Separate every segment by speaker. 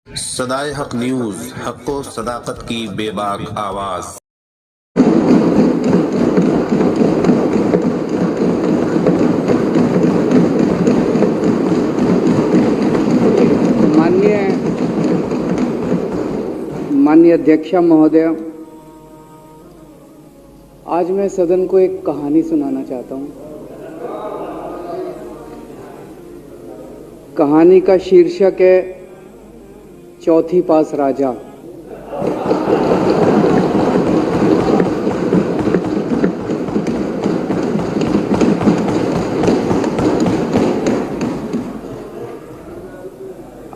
Speaker 1: सदाए हक न्यूज, हक व सदाकत की बेबाक आवाज।
Speaker 2: माननीय अध्यक्ष महोदय, आज मैं सदन को एक कहानी सुनाना चाहता हूं। कहानी का शीर्षक है चौथी पास राजा।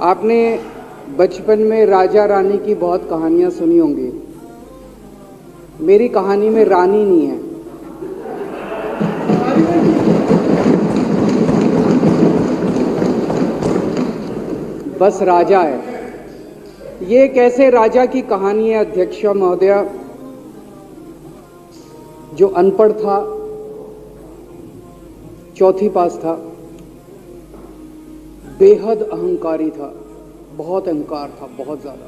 Speaker 2: आपने बचपन में राजा रानी की बहुत कहानियां सुनी होंगी। मेरी कहानी में रानी नहीं है, बस राजा है। ये एक ऐसे राजा की कहानी है अध्यक्ष महोदय, जो अनपढ़ था, चौथी पास था, बेहद अहंकारी था, बहुत अहंकार था, बहुत ज्यादा,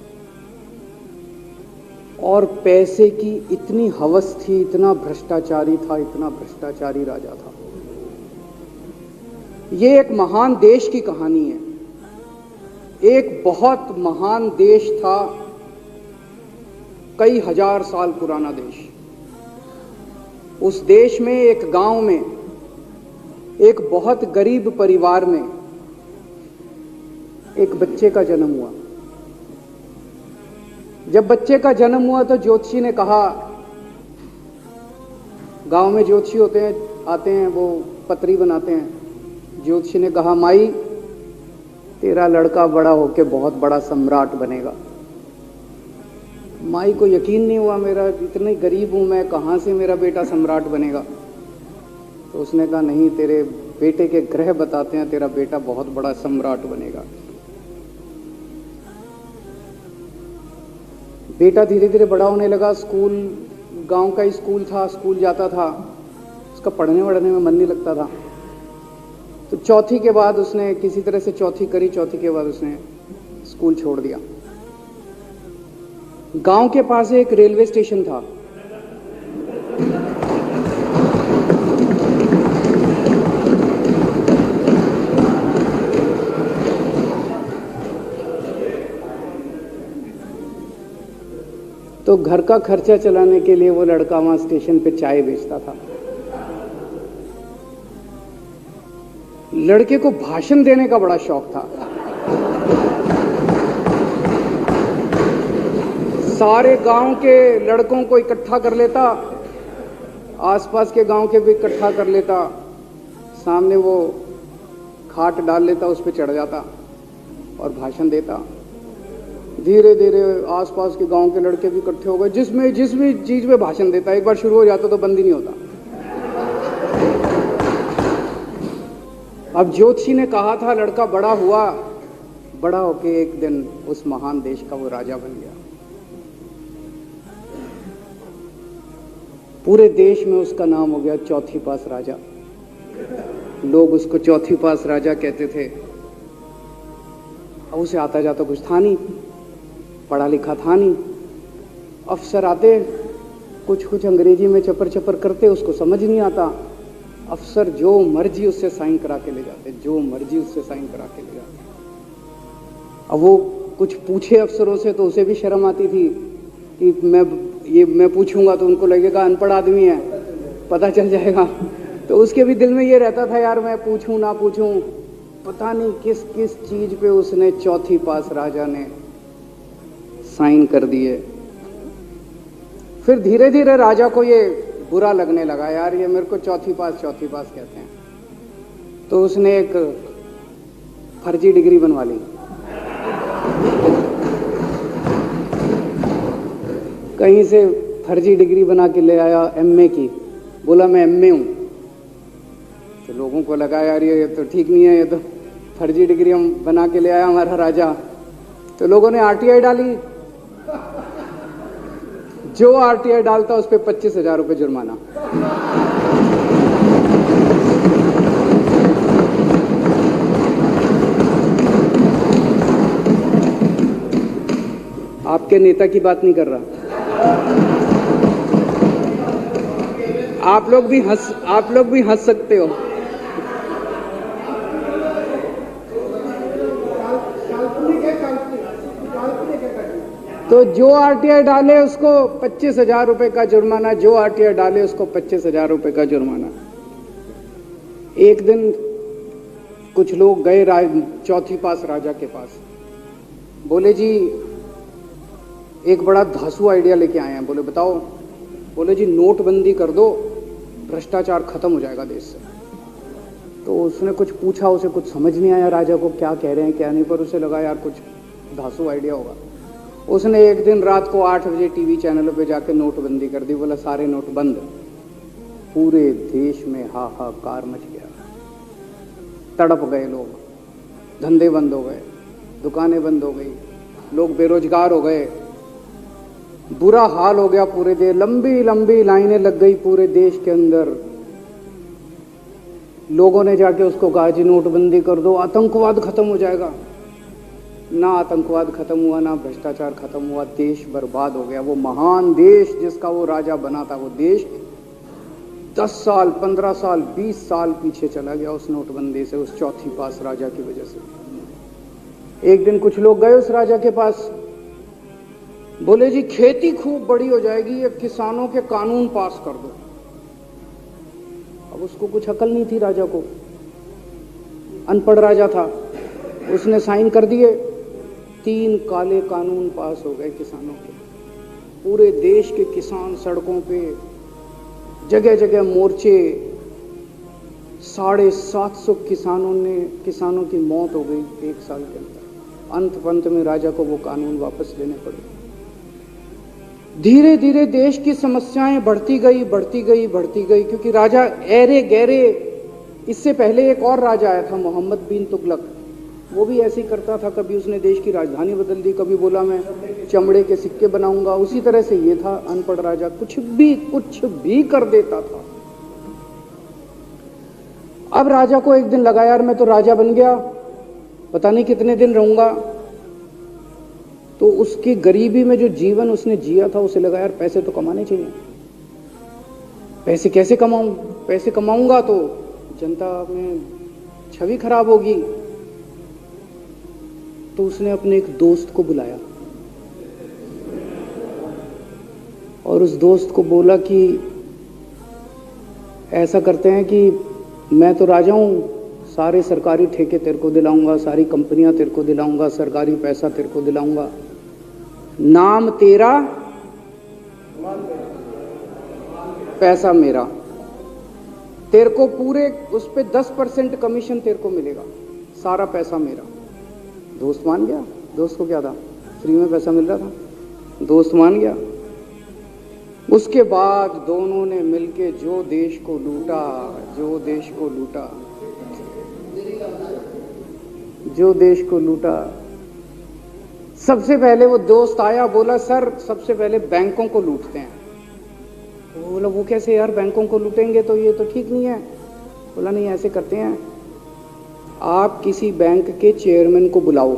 Speaker 2: और पैसे की इतनी हवस थी, इतना भ्रष्टाचारी था, इतना भ्रष्टाचारी राजा था। ये एक महान देश की कहानी है। एक बहुत महान देश था, कई हजार साल पुराना देश। उस देश में एक गांव में एक बहुत गरीब परिवार में एक बच्चे का जन्म हुआ। जब बच्चे का जन्म हुआ तो ज्योतिषी ने कहा, गांव में ज्योतिषी होते हैं, आते हैं, वो पत्री बनाते हैं। ज्योतिषी ने कहा, माई तेरा लड़का बड़ा होके बहुत बड़ा सम्राट बनेगा। माई को यकीन नहीं हुआ, मेरा इतने गरीब हूं मैं, कहां से मेरा बेटा सम्राट बनेगा। तो उसने कहा, नहीं, तेरे बेटे के ग्रह बताते हैं तेरा बेटा बहुत बड़ा सम्राट बनेगा। बेटा धीरे धीरे बड़ा होने लगा। स्कूल, गांव का ही स्कूल था, स्कूल जाता था, उसका पढ़ने वढ़ने में मन नहीं लगता था। तो चौथी के बाद उसने किसी तरह से चौथी करी, चौथी के बाद उसने स्कूल छोड़ दिया। गांव के पास एक रेलवे स्टेशन था। तो घर का खर्चा चलाने के लिए वो लड़का वहां स्टेशन पे चाय बेचता था। लड़के को भाषण देने का बड़ा शौक था। सारे गांव के लड़कों को इकट्ठा कर लेता, आसपास के गांव के भी इकट्ठा कर लेता, सामने वो खाट डाल लेता, उस पर चढ़ जाता और भाषण देता। धीरे धीरे आसपास के गांव के लड़के भी इकट्ठे हो गए। जिस भी चीज में भाषण देता, एक बार शुरू हो जाता तो बंद ही नहीं होता। अब ज्योतिषी ने कहा था, लड़का बड़ा हुआ, बड़ा होके एक दिन उस महान देश का वो राजा बन गया। पूरे देश में उसका नाम हो गया चौथी पास राजा। लोग उसको चौथी पास राजा कहते थे। अब उसे आता जाता कुछ था नहीं, पढ़ा लिखा था नहीं। अफसर आते, कुछ अंग्रेजी में चपर चपर करते, उसको समझ नहीं आता। अफसर जो मर्जी उससे साइन करा के ले जाते, जो मर्जी उससे साइन करा के ले जाते। अब वो कुछ पूछे अफसरों से तो उसे भी शर्म आती थी कि मैं पूछूंगा तो उनको लगेगा अनपढ़ आदमी है, पता चल जाएगा। तो उसके भी दिल में ये रहता था, यार मैं पूछूं ना पूछूं। पता नहीं किस किस चीज पे उसने चौथी पास राजा ने साइन कर दिए। फिर धीरे धीरे राजा को ये बुरा लगने लगा, यार ये मेरे को चौथी पास कहते हैं। तो उसने एक फर्जी डिग्री बनवा ली। कहीं से फर्जी डिग्री बना के ले आया, एमए की। बोला मैं एमए हूं। तो लोगों को लगा, यार ये तो ठीक नहीं है, ये तो फर्जी डिग्री हम बना के ले आया हमारा राजा। तो लोगों ने आरटीआई डाली। जो आरटीआई डालता उस पर 25,000 रुपये जुर्माना। आपके नेता की बात नहीं कर रहा। आप लोग भी हंस सकते हो। तो जो आरटीआई डाले उसको 25,000 रुपए का जुर्माना, जो आरटीआई डाले उसको 25,000 रुपए का जुर्माना। एक दिन कुछ लोग गए चौथी पास राजा के पास, बोले जी एक बड़ा धांसू आइडिया लेके आए हैं। बोले बताओ। बोले जी नोटबंदी कर दो, भ्रष्टाचार खत्म हो जाएगा देश से। तो उसने कुछ पूछा, उसे कुछ समझ नहीं आया राजा को क्या कह रहे हैं क्या नहीं, पर उसे लगा यार कुछ धांसू आइडिया होगा। उसने एक दिन रात को 8 बजे टीवी चैनलों पे जाके नोटबंदी कर दी। बोला सारे नोट बंद। पूरे देश में हाहाकार मच गया, तड़प गए लोग, धंधे बंद हो गए, दुकानें बंद हो गई, लोग बेरोजगार हो गए, बुरा हाल हो गया पूरे देश। लंबी लंबी लाइनें लग गई पूरे देश के अंदर। लोगों ने जाके उसको कहा जी नोटबंदी कर दो, आतंकवाद खत्म हो जाएगा। ना आतंकवाद खत्म हुआ, ना भ्रष्टाचार खत्म हुआ, देश बर्बाद हो गया। वो महान देश जिसका वो राजा बना था, वो देश 10 साल 15 साल 20 साल पीछे चला गया उस नोटबंदी से, उस चौथी पास राजा की वजह से। एक दिन कुछ लोग गए उस राजा के पास, बोले जी खेती खूब बड़ी हो जाएगी, ये किसानों के कानून पास कर दो। अब उसको कुछ अकल नहीं थी राजा को, अनपढ़ राजा था। उसने साइन कर दिए, 3 काले कानून पास हो गए किसानों के। पूरे देश के किसान सड़कों पे, जगह जगह मोर्चे, 750 किसानों की मौत हो गई 1 साल के अंदर। अंत में राजा को वो कानून वापस लेने पड़े। धीरे धीरे देश की समस्याएं बढ़ती गई, क्योंकि राजा ऐरे गहरे। इससे पहले एक और राजा आया था, मोहम्मद बिन तुगलक। वो भी ऐसे ही करता था, कभी उसने देश की राजधानी बदल दी, कभी बोला मैं चमड़े के सिक्के बनाऊंगा। उसी तरह से ये था अनपढ़ राजा, कुछ भी कर देता था। अब राजा को एक दिन लगा यार मैं तो राजा बन गया, पता नहीं कितने दिन रहूंगा। तो उसकी गरीबी में जो जीवन उसने जिया था, उसे लगा यार पैसे तो कमाने चाहिए। पैसे कैसे कमाऊं? पैसे कमाऊंगा तो जनता में छवि खराब होगी। तो उसने अपने एक दोस्त को बुलाया और उस दोस्त को बोला कि ऐसा करते हैं कि मैं तो राजा हूं, सारे सरकारी ठेके तेरे को दिलाऊंगा, सारी कंपनियां तेरे को दिलाऊंगा, सरकारी पैसा तेरे को दिलाऊंगा, नाम तेरा पैसा मेरा। तेरे को पूरे उस पे 10% कमीशन तेरे को मिलेगा, सारा पैसा मेरा। दोस्त मान गया। दोस्त को क्या था, फ्री में पैसा मिल रहा था, दोस्त मान गया। उसके बाद दोनों ने मिलके जो देश को लूटा। सबसे पहले वो दोस्त आया, बोला सर सबसे पहले बैंकों को लूटते हैं। तो बोला वो कैसे यार, बैंकों को लूटेंगे तो ये तो ठीक नहीं है। बोला नहीं ऐसे करते हैं, आप किसी बैंक के चेयरमैन को बुलाओ,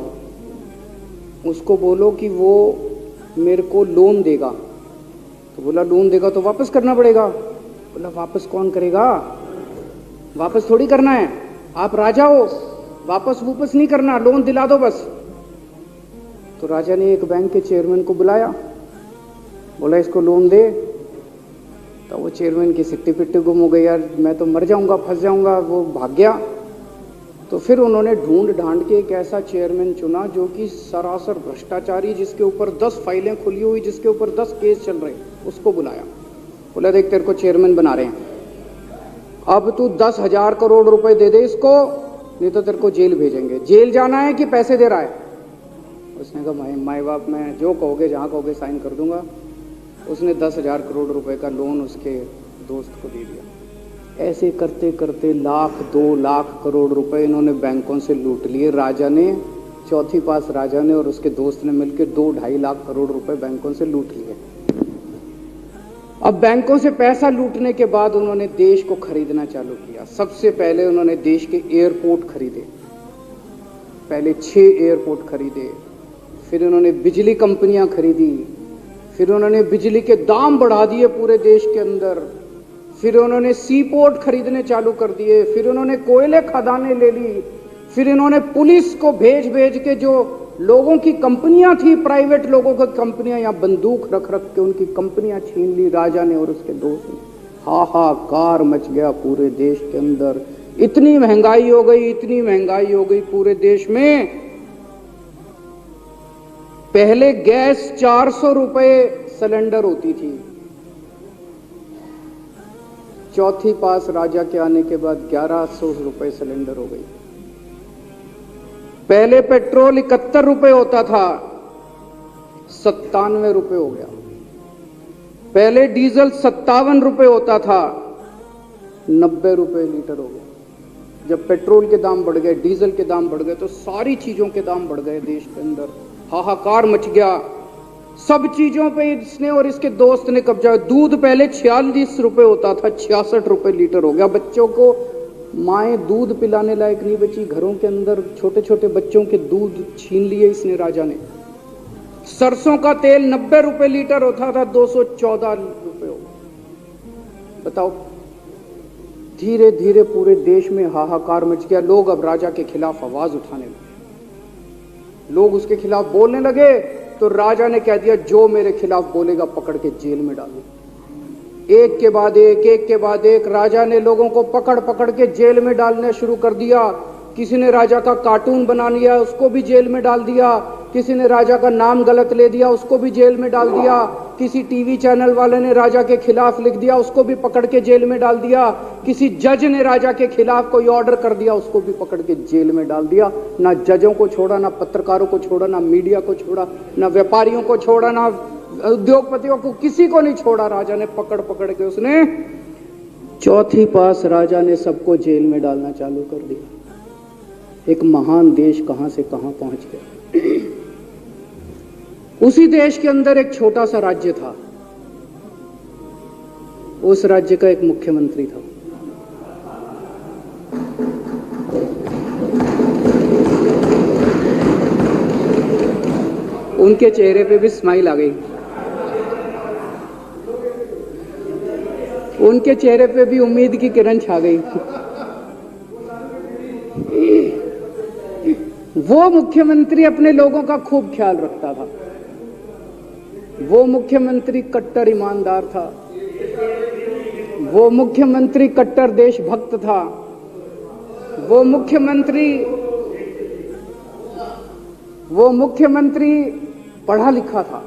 Speaker 2: उसको बोलो कि वो मेरे को लोन देगा। तो बोला लोन देगा तो वापस करना पड़ेगा। बोला वापस कौन करेगा, वापस थोड़ी करना है, आप राजा हो, वापस नहीं करना, लोन दिला दो बस। तो राजा ने एक बैंक के चेयरमैन को बुलाया, बोला इसको लोन दे। तो वो चेयरमैन की सिट्टी पिट्टी गुम हो गई, यार मैं तो मर जाऊंगा, फंस जाऊंगा, वो भाग गया। तो फिर उन्होंने ढूंढ के एक ऐसा चेयरमैन चुना जो कि सरासर भ्रष्टाचारी, जिसके ऊपर 10 फाइलें खुली हुई, जिसके ऊपर 10 केस चल रहे, उसको बुलाया। बोला देख तेरे को चेयरमैन बना रहे हैं, अब तू 10,000 करोड़ रुपए दे दे इसको, नहीं तो तेरे को जेल भेजेंगे। जेल जाना है कि पैसे दे रहा है? उसने कहा माई बाप मैं जो कहोगे जहाँ कहोगे साइन कर दूंगा। उसने 10,000 करोड़ रुपए का लोन उसके दोस्त को दे दिया। ऐसे करते करते 1,00,000 2,00,000 करोड़ रुपए इन्होंने बैंकों से लूट लिए। राजा ने, चौथी पास राजा ने और उसके दोस्त ने मिलकर 2-2.5 लाख करोड़ रुपए बैंकों से लूट लिए। अब बैंकों से पैसा लूटने के बाद उन्होंने देश को खरीदना चालू किया। सबसे पहले उन्होंने देश के एयरपोर्ट खरीदे, पहले 6 एयरपोर्ट खरीदे, फिर उन्होंने बिजली कंपनियां खरीदी, फिर उन्होंने बिजली के दाम बढ़ा दिए पूरे देश के अंदर, फिर उन्होंने सी पोर्ट खरीदने चालू कर दिए, फिर उन्होंने कोयले खदानें ले ली, फिर इन्होंने पुलिस को भेज भेज के जो लोगों की कंपनियां थी, प्राइवेट लोगों की कंपनियां, यहाँ बंदूक रख रख के उनकी कंपनियां छीन ली राजा ने और उसके दोस्त ने। हाहाकार मच गया पूरे देश के अंदर। इतनी महंगाई हो गई, इतनी महंगाई हो गई पूरे देश में। पहले गैस 400 रुपए सिलेंडर होती थी, चौथी पास राजा के आने के बाद 1100 रुपए सिलेंडर हो गई। पहले पेट्रोल 71 रुपए होता था, 97 रुपए हो गया। पहले डीजल 57 रुपए होता था, 90 रुपए लीटर हो गया। जब पेट्रोल के दाम बढ़ गए, डीजल के दाम बढ़ गए, तो सारी चीजों के दाम बढ़ गए देश के अंदर। हाहाकार मच गया। सब चीजों पे इसने और इसके दोस्त ने कब्जा। दूध पहले 46 रुपए होता था, 66 रुपए लीटर हो गया। बच्चों को माएँ दूध पिलाने लायक नहीं बची, घरों के अंदर छोटे छोटे बच्चों के दूध छीन लिए इसने राजा ने। सरसों का तेल 90 रुपए लीटर होता था, 214 रुपए हो गया। बताओ, धीरे धीरे पूरे देश में हाहाकार मच गया। लोग अब राजा के खिलाफ आवाज उठाने लगे, लोग उसके खिलाफ बोलने लगे। तो राजा ने कह दिया, जो मेरे खिलाफ बोलेगा पकड़ के जेल में डालो। एक के बाद एक राजा ने लोगों को पकड़ पकड़ के जेल में डालने शुरू कर दिया। किसी ने राजा का कार्टून बना लिया, उसको भी जेल में डाल दिया। किसी ने राजा का नाम गलत ले दिया, उसको भी जेल में डाल दिया। किसी टीवी चैनल वाले ने राजा के खिलाफ लिख दिया, उसको भी पकड़ के जेल में डाल दिया। किसी जज ने राजा के खिलाफ कोई ऑर्डर कर दिया, उसको भी पकड़ के जेल में डाल दिया। ना जजों को छोड़ा, ना पत्रकारों को छोड़ा, ना मीडिया को छोड़ा, ना व्यापारियों को छोड़ा, ना उद्योगपतियों को, किसी को नहीं छोड़ा। राजा ने पकड़ पकड़ के उसने चौथी पास राजा ने सबको जेल में डालना चालू कर दिया। एक महान देश कहां से कहां पहुंच गया। उसी देश के अंदर एक छोटा सा राज्य था, उस राज्य का एक मुख्यमंत्री था। उनके चेहरे पे भी स्माइल आ गई, उनके चेहरे पे भी उम्मीद की किरण छा गई। वो मुख्यमंत्री अपने लोगों का खूब ख्याल रखता था। वो मुख्यमंत्री कट्टर ईमानदार था। वो मुख्यमंत्री कट्टर देशभक्त था। वो मुख्यमंत्री पढ़ा लिखा था।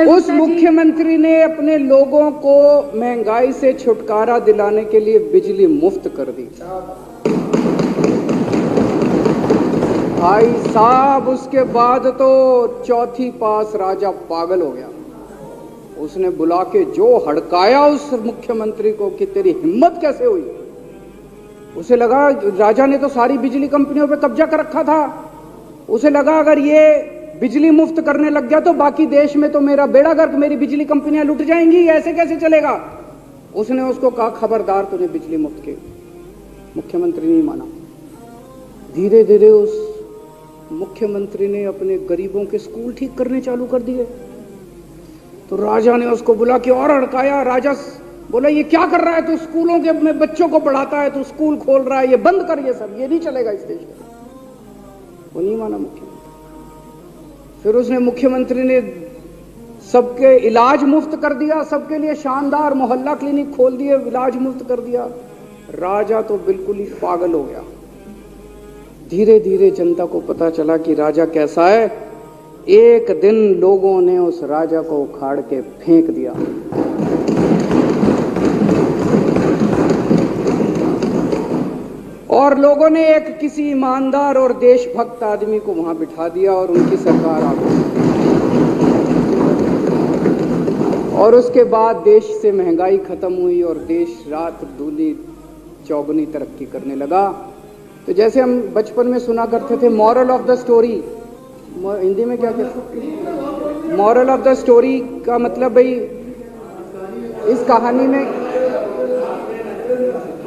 Speaker 2: उस मुख्यमंत्री ने अपने लोगों को महंगाई से छुटकारा दिलाने के लिए बिजली मुफ्त कर दी। भाई साहब, उसके बाद तो चौथी पास राजा पागल हो गया। उसने बुला के जो हड़काया उस मुख्यमंत्री को कि तेरी हिम्मत कैसे हुई। उसे लगा राजा ने तो सारी बिजली कंपनियों पे कब्जा कर रखा था। उसे लगा अगर ये बिजली मुफ्त करने लग गया तो बाकी देश में तो मेरा बेड़ा गर्क, मेरी बिजली कंपनियां लुट जाएंगी, ऐसे कैसे चलेगा। उसने उसको कहा, खबरदार, तूने बिजली मुफ्त की। मुख्यमंत्री नहीं माना। धीरे धीरे उस मुख्यमंत्री ने अपने गरीबों के स्कूल ठीक करने चालू कर दिए। तो राजा ने उसको बुला के और हड़काया। राजा बोला, ये क्या कर रहा है तू, स्कूलों के में बच्चों को पढ़ाता है, तू स्कूल खोल रहा है, ये बंद कर, ये सब, ये नहीं चलेगा इस देश में। वो नहीं माना मुख्यमंत्री। फिर उसने मुख्यमंत्री ने सबके इलाज मुफ्त कर दिया, सबके लिए शानदार मोहल्ला क्लिनिक खोल दिए, इलाज मुफ्त कर दिया। राजा तो बिल्कुल ही पागल हो गया। धीरे धीरे जनता को पता चला कि राजा कैसा है। एक दिन लोगों ने उस राजा को उखाड़ के फेंक दिया। और लोगों ने एक किसी ईमानदार और देशभक्त आदमी को वहां बिठा दिया और उनकी सरकार आ गई। और उसके बाद देश से महंगाई खत्म हुई और देश रात दूनी चौगुनी तरक्की करने लगा। तो जैसे हम बचपन में सुना करते थे, moral of the story, Hindi में क्या कहते हैं, मॉरल ऑफ द स्टोरी का मतलब भाई इस कहानी में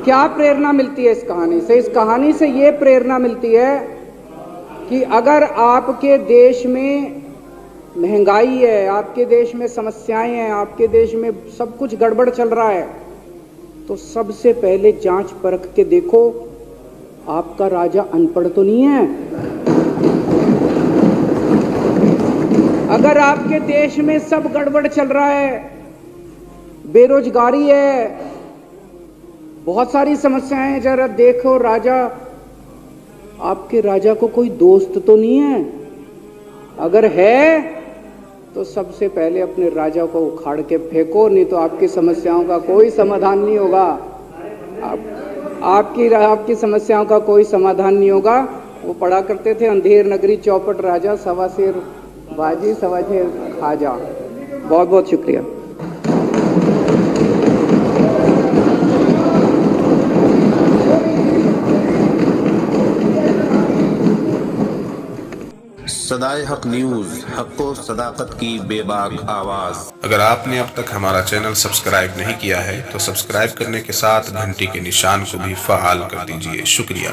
Speaker 2: क्या प्रेरणा मिलती है? इस कहानी से, इस कहानी से ये प्रेरणा मिलती है कि अगर आपके देश में महंगाई है, आपके देश में समस्याएं हैं, आपके देश में सब कुछ गड़बड़ चल रहा है, तो सबसे पहले जांच परख के देखो आपका राजा अनपढ़ तो नहीं है। अगर आपके देश में सब गड़बड़ चल रहा है, बेरोजगारी है, बहुत सारी समस्याएं हैं, जरा देखो राजा, आपके राजा को कोई दोस्त तो नहीं है। अगर है तो सबसे पहले अपने राजा को उखाड़ के फेंको, नहीं तो आपकी समस्याओं का कोई समाधान नहीं होगा। आपकी समस्याओं का कोई समाधान नहीं होगा। वो पढ़ा करते थे, अंधेर नगरी चौपट राजा, सवा शेर बाजी सवा शेर खाजा। बहुत बहुत शुक्रिया।
Speaker 1: सदाए हक न्यूज, हक व सदाकत की बेबाक आवाज।
Speaker 3: अगर आपने अब तक हमारा चैनल सब्सक्राइब नहीं किया है तो सब्सक्राइब करने के साथ घंटी के निशान को भी फ़आल कर दीजिए। शुक्रिया।